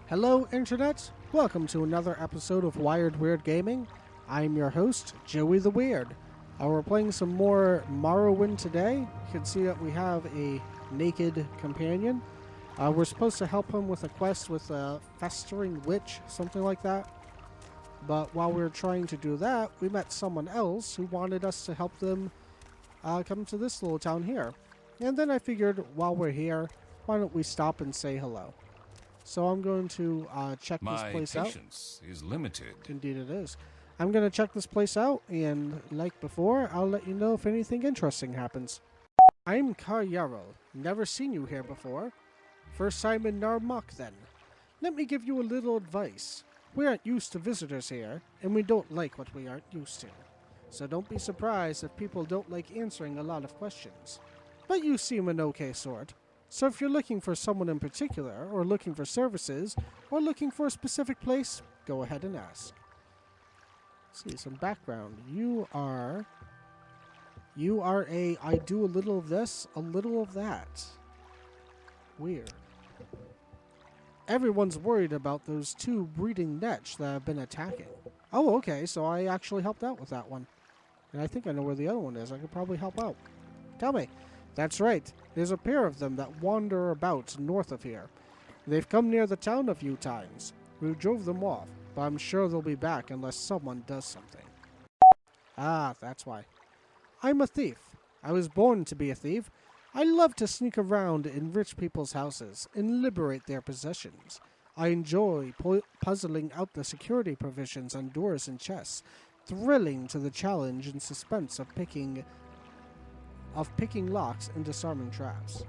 Hello, Internet! Welcome to another episode of Wired Weird Gaming. I'm your host, Joey the Weird. We're playing some more Morrowind today. You can see that we have a naked companion. We're supposed to help him with a quest with a festering witch, something like that. But while we were trying to do that, we met someone else who wanted us to help them come to this little town here. And then I figured, while we're here, why don't we stop and say hello? So I'm going to check this place out. My patience is limited. Indeed it is. I'm going to check this place out, and like before, I'll let you know if anything interesting happens. I'm Karyaro. Never seen you here before. First time in Narmak, then. Let me give you a little advice. We aren't used to visitors here, and we don't like what we aren't used to. So don't be surprised if people don't like answering a lot of questions. But you seem an okay sort. So if you're looking for someone in particular, or looking for services, or looking for a specific place, go ahead and ask. Let's see, some background. You are a, I do a little of this, a little of that. Weird. Everyone's worried about those two breeding netch that have been attacking. Oh, okay, so I actually helped out with that one. And I think I know where the other one is. I could probably help out. Tell me. That's right. There's a pair of them that wander about north of here. They've come near the town a few times. We drove them off, but I'm sure they'll be back unless someone does something. Ah, that's why. I'm a thief. I was born to be a thief. I love to sneak around in rich people's houses and liberate their possessions. I enjoy puzzling out the security provisions on doors and chests, thrilling to the challenge and suspense of picking locks and disarming traps.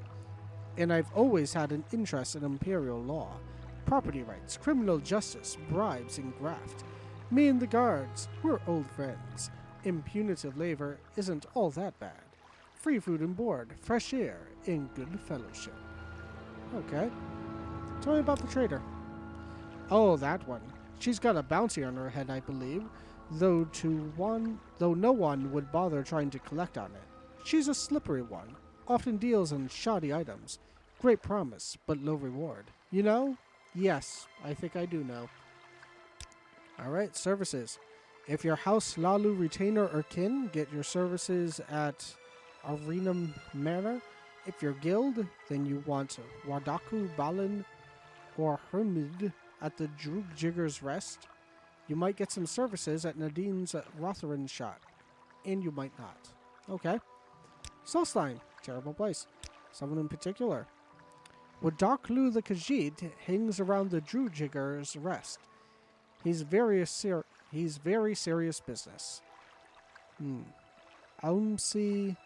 And I've always had an interest in imperial law, property rights, criminal justice, bribes, and graft. Me and the guards, we're old friends. Impunitive labor isn't all that bad. Free food and board, fresh air, and good fellowship. Okay. Tell me about the trader. Oh, that one. She's got a bounty on her head, I believe, though no one would bother trying to collect on it. She's a slippery one, often deals in shoddy items. Great promise, but low reward. You know? Yes, I think I do know. Alright, services. If your house, Lalu, retainer, or kin, get your services at Arenum Manor. If you're guild, then you want Wadaku, Balin, or Hermid at the Droog Jigger's Rest. You might get some services at Nadine's Rotherin Shot. And you might not. Okay. Solstein, terrible place. Someone in particular. Wadaklu the Khajiit hangs around the Droog Jigger's Rest. He's very serious business. Aumsi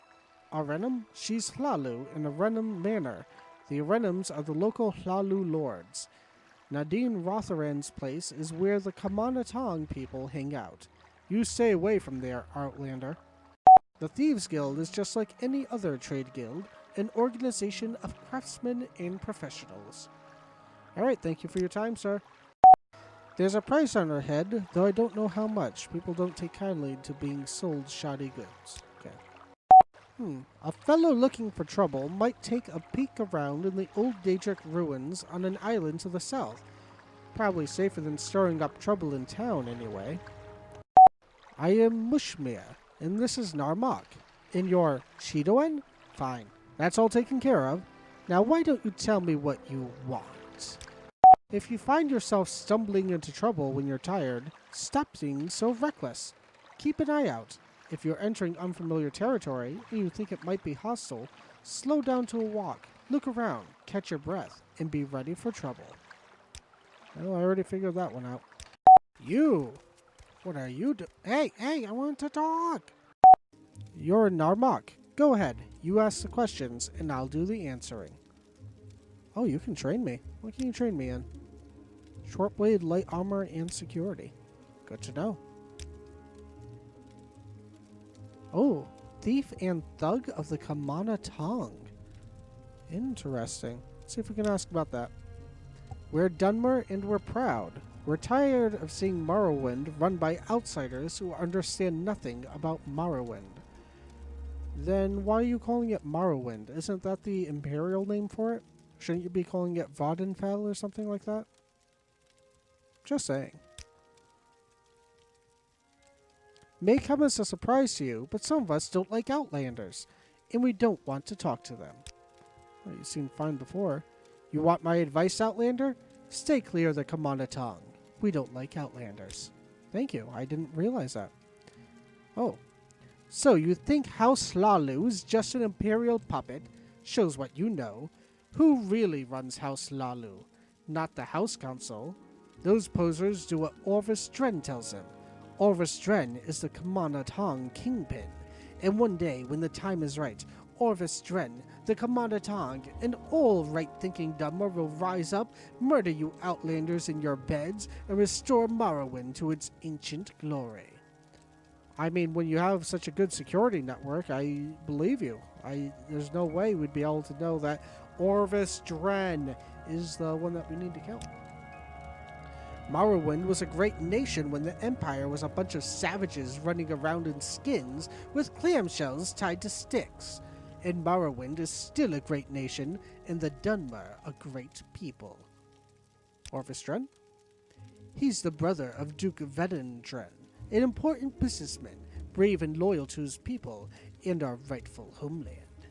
Arenum? She's Hlalu in Arenum Manor. The Arenums are the local Hlalu lords. Nadine Rotherin's place is where the Kamanatong people hang out. You stay away from there, Outlander. The Thieves Guild is just like any other trade guild, an organization of craftsmen and professionals. Alright, thank you for your time, sir. There's a price on her head, though I don't know how much. People don't take kindly to being sold shoddy goods. Okay. A fellow looking for trouble might take a peek around in the old Daedric ruins on an island to the south. Probably safer than stirring up trouble in town, anyway. I am Mushmir, and this is Narmak. And you're Chidoan? Fine. That's all taken care of. Now why don't you tell me what you want? If you find yourself stumbling into trouble when you're tired, stop being so reckless. Keep an eye out. If you're entering unfamiliar territory and you think it might be hostile, slow down to a walk, look around, catch your breath, and be ready for trouble. Well, I already figured that one out. You! What are you doing? Hey, I want to talk! You're Narmak. Go ahead. You ask the questions, and I'll do the answering. Oh, you can train me. What can you train me in? Short blade, light armor, and security. Good to know. Oh, thief and thug of the Kamana Tong. Interesting. Let's see if we can ask about that. We're Dunmer and we're proud. We're tired of seeing Morrowind run by outsiders who understand nothing about Morrowind. Then why are you calling it Morrowind? Isn't that the Imperial name for it? Shouldn't you be calling it Voddenfell or something like that? Just saying. May come as a surprise to you, but some of us don't like Outlanders, and we don't want to talk to them. Well, you seemed fine before. You want my advice, Outlander? Stay clear of the Kamanatong. We don't like Outlanders. Thank you. I didn't realize that. Oh. So you think House Lalu is just an imperial puppet? Shows what you know. Who really runs House Lalu? Not the House Council. Those posers do what Orvis Dren tells them. Orvis Dren is the Kamanatong kingpin. And one day, when the time is right, Orvis Dren, the Kamanatong, and all right-thinking Dunmer will rise up, murder you Outlanders in your beds, and restore Morrowind to its ancient glory. I mean, when you have such a good security network, I believe you. There's no way we'd be able to know that Orvis Dren is the one that we need to kill. Morrowind was a great nation when the Empire was a bunch of savages running around in skins with clamshells tied to sticks. And Morrowind is still a great nation, and the Dunmer a great people. Orvis Dren? He's the brother of Duke Vedin Dren, an important businessman, brave and loyal to his people, and our rightful homeland.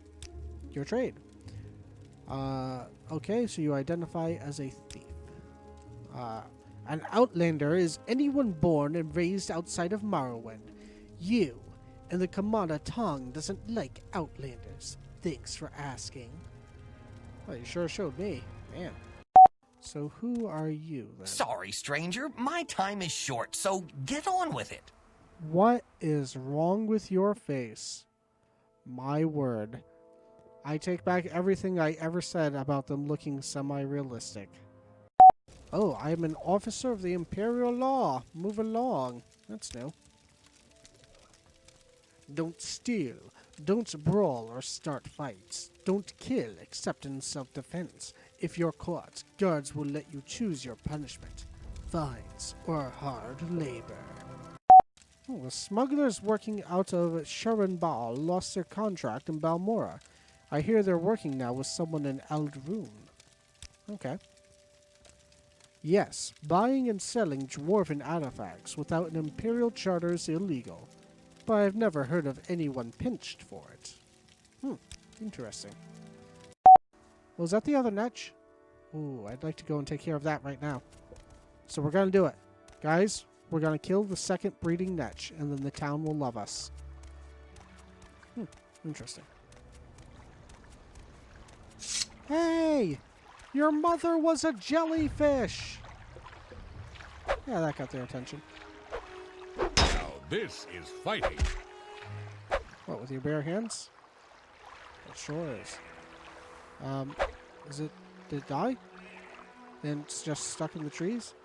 Your trade. Okay, so you identify as a thief. An Outlander is anyone born and raised outside of Morrowind. You and the Kamanatong doesn't like Outlanders. Thanks for asking. Well, you sure showed me. Man. So who are you, then? Sorry, stranger. My time is short, so get on with it. What is wrong with your face? My word. I take back everything I ever said about them looking semi-realistic. Oh, I am an officer of the Imperial Law. Move along. That's new. Don't steal. Don't brawl or start fights. Don't kill except in self-defense. If you're caught, guards will let you choose your punishment. Fines or hard labor. Oh, the smugglers working out of Sharanbal lost their contract in Balmora. I hear they're working now with someone in Aldrune. Okay. Yes, buying and selling dwarven artifacts without an imperial charter is illegal, but I've never heard of anyone pinched for it. Interesting. Was that the other Netch? Ooh, I'd like to go and take care of that right now. So we're gonna do it. Guys, we're gonna kill the second breeding Netch, and then the town will love us. Interesting. Hey! Your mother was a jellyfish! Yeah, that got their attention. Now this is fighting. What, with your bare hands? It sure is. Did it die? And it's just stuck in the trees?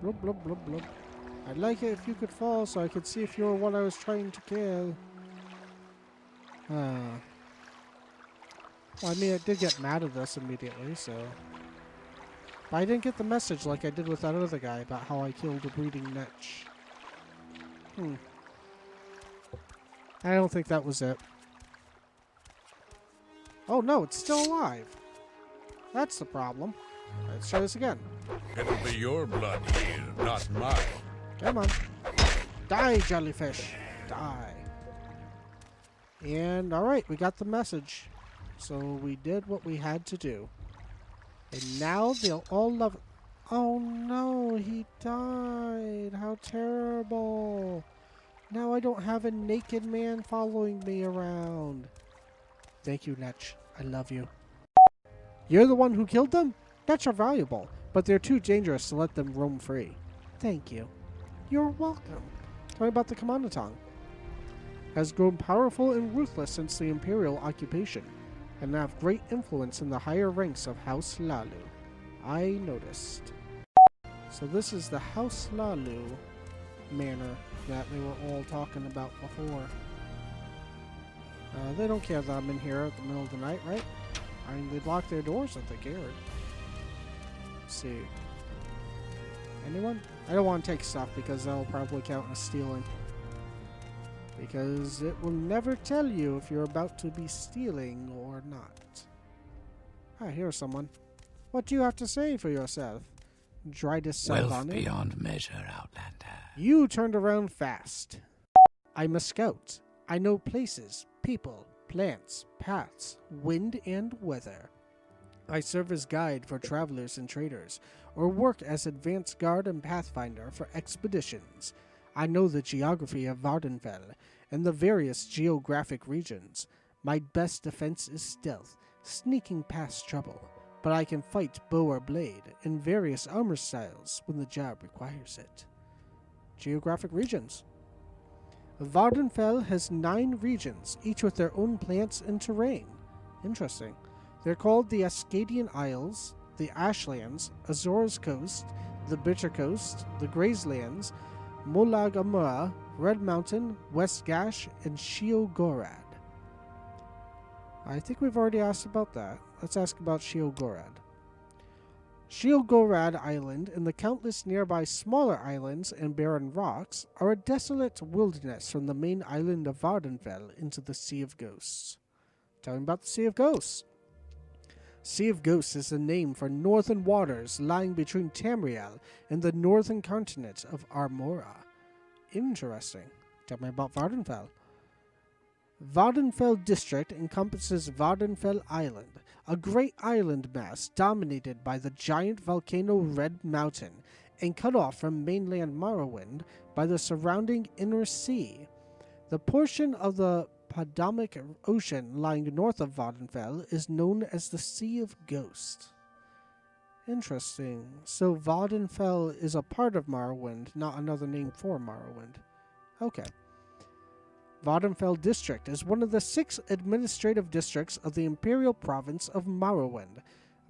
Blub, blub, blub, blub. I'd like it if you could fall so I could see if you were what I was trying to kill. Well, I mean, I did get mad at this immediately, so... But I didn't get the message like I did with that other guy about how I killed a breeding Netch. I don't think that was it. Oh no, it's still alive! That's the problem. Let's try this again. It'll be your blood here, not mine. Come on. Die, jellyfish! Die. And, alright, we got the message. So we did what we had to do. And now they'll all love it. Oh no, he died. How terrible. Now I don't have a naked man following me around. Thank you, Netch. I love you. You're the one who killed them? Netch are valuable, but they're too dangerous to let them roam free. Thank you. You're welcome. Tell me about the Kamanatong. Has grown powerful and ruthless since the Imperial occupation, and have great influence in the higher ranks of House Lalu. I noticed. So this is the House Lalu manor that they were all talking about before. They don't care that I'm in here at the middle of the night, right? I mean, they'd lock their doors if they cared. Let's see. Anyone? I don't want to take stuff because that'll probably count as stealing. Because it will never tell you if you're about to be stealing or not. Ah, here's someone. What do you have to say for yourself? Dridus Wealth Salvani. beyond measure, Outlander. You turned around fast. I'm a scout. I know places, people, plants, paths, wind, and weather. I serve as guide for travelers and traders, or work as advanced guard and pathfinder for expeditions. I know the geography of Vardenfell and the various geographic regions. My best defense is stealth, sneaking past trouble, but I can fight bow or blade in various armor styles when the job requires it. Geographic regions. Vardenfell has 9 regions, each with their own plants and terrain. Interesting. They're called the Ascadian Isles, the Ashlands, Azor's Coast, the Bitter Coast, the Grazelands, Molag Amura, Red Mountain, West Gash, and Sheogorad. I think we've already asked about that. Let's ask about Sheogorad. Sheogorad Island and the countless nearby smaller islands and barren rocks are a desolate wilderness from the main island of Vardenfell into the Sea of Ghosts. Tell me about the Sea of Ghosts. Sea of Ghosts is the name for northern waters lying between Tamriel and the northern continent of Armora. Interesting. Tell me about Vardenfell. Vardenfell District encompasses Vardenfell Island, a great island mass dominated by the giant volcano Red Mountain and cut off from mainland Morrowind by the surrounding Inner Sea. The portion of the Potomac Ocean lying north of Vardenfell is known as the Sea of Ghosts. Interesting. So Vardenfell is a part of Morrowind, not another name for Morrowind. Okay. Vardenfell District is one of the 6 administrative districts of the Imperial Province of Morrowind.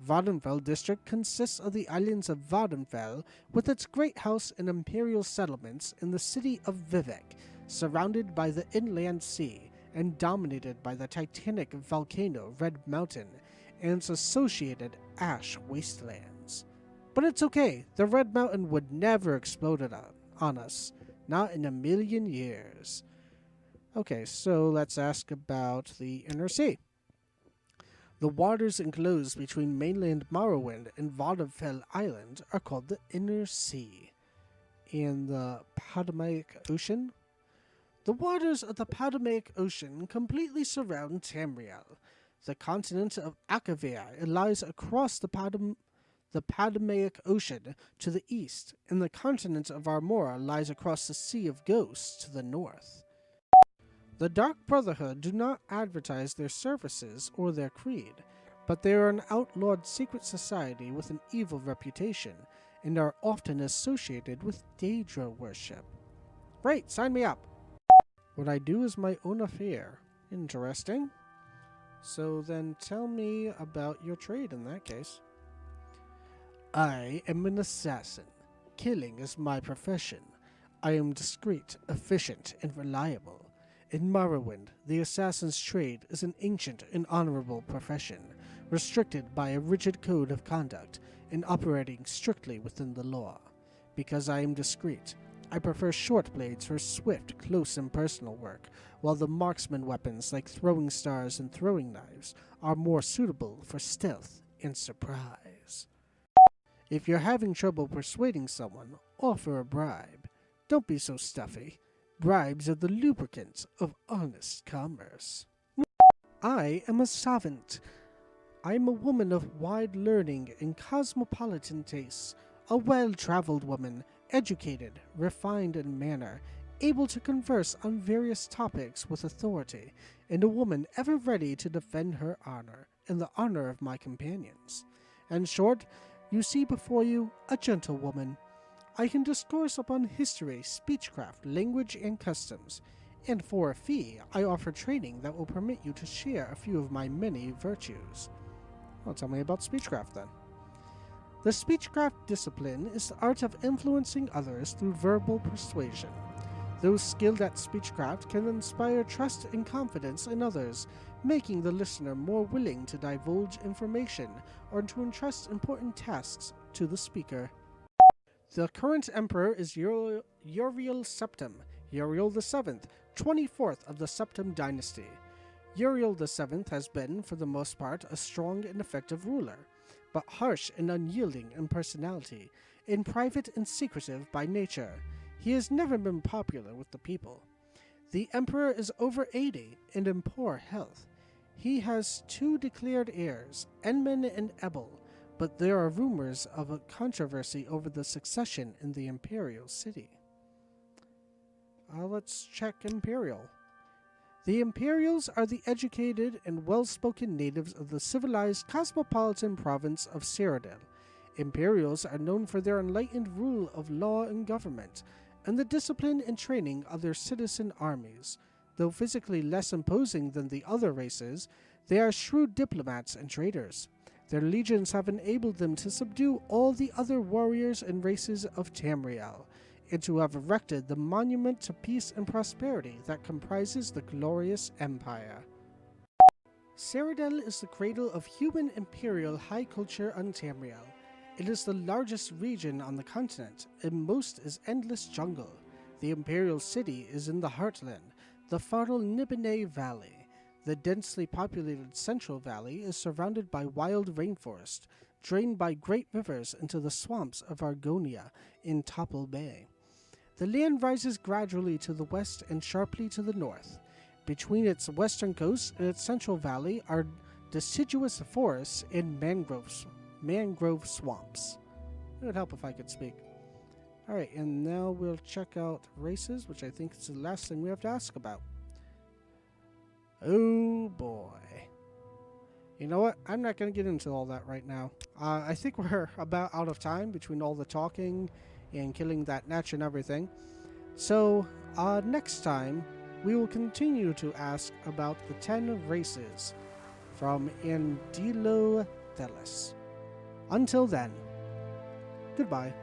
Vardenfell District consists of the islands of Vardenfell, with its great house and imperial settlements in the city of Vivec, surrounded by the inland sea, and dominated by the titanic volcano Red Mountain and its associated ash wastelands. But it's okay, the Red Mountain would never explode on us, not in a million years. Okay, so let's ask about the Inner Sea. The waters enclosed between mainland Morrowind and Vardenfell Island are called the Inner Sea. And the Potomac Ocean? The waters of the Potomac Ocean completely surround Tamriel. The continent of Akavir lies across the Potomac Ocean to the east, and the continent of Armora lies across the Sea of Ghosts to the north. The Dark Brotherhood do not advertise their services or their creed, but they are an outlawed secret society with an evil reputation, and are often associated with Daedra worship. Great, sign me up! What I do is my own affair. Interesting. So then tell me about your trade in that case. I am an assassin. Killing is my profession. I am discreet, efficient, and reliable. In Morrowind, the assassin's trade is an ancient and honorable profession, restricted by a rigid code of conduct and operating strictly within the law. Because I am discreet, I prefer short blades for swift, close, and personal work, while the marksman weapons like throwing stars and throwing knives are more suitable for stealth and surprise. If you're having trouble persuading someone, offer a bribe. Don't be so stuffy. Bribes are the lubricant of honest commerce. I am a savant. I am a woman of wide learning and cosmopolitan tastes, a well-traveled woman, educated, refined in manner, able to converse on various topics with authority, and a woman ever ready to defend her honor and the honor of my companions. In short, you see before you a gentlewoman. I can discourse upon history, speechcraft, language, and customs, and for a fee, I offer training that will permit you to share a few of my many virtues. Well, tell me about speechcraft then. The speechcraft discipline is the art of influencing others through verbal persuasion. Those skilled at speechcraft can inspire trust and confidence in others, making the listener more willing to divulge information or to entrust important tasks to the speaker. The current emperor is Uriel Septim, Uriel VII, 24th of the Septim dynasty. Uriel VII has been, for the most part, a strong and effective ruler. but harsh and unyielding in personality, and private and secretive by nature. He has never been popular with the people. The Emperor is over 80 and in poor health. He has 2 declared heirs, Enman and Ebel, but there are rumors of a controversy over the succession in the Imperial City. Let's check Imperial. The Imperials are the educated and well-spoken natives of the civilized cosmopolitan province of Cyrodiil. Imperials are known for their enlightened rule of law and government, and the discipline and training of their citizen armies. Though physically less imposing than the other races, they are shrewd diplomats and traders. Their legions have enabled them to subdue all the other warriors and races of Tamriel, and to have erected the monument to peace and prosperity that comprises the glorious empire. Cyrodiil is the cradle of human imperial high culture on Tamriel. It is the largest region on the continent, and most is endless jungle. The imperial city is in the heartland, the fertile Nibene Valley. The densely populated Central Valley is surrounded by wild rainforest, drained by great rivers into the swamps of Argonia in Topple Bay. The land rises gradually to the west and sharply to the north. Between its western coast and its Central Valley are deciduous forests and mangrove swamps. It would help if I could speak. Alright, and now we'll check out races, which I think is the last thing we have to ask about. Oh boy. You know what? I'm not going to get into all that right now. I think we're about out of time between all the talking and killing that Natch and everything. So, next time, we will continue to ask about the 10 races from Andilo Thelis. Until then, goodbye.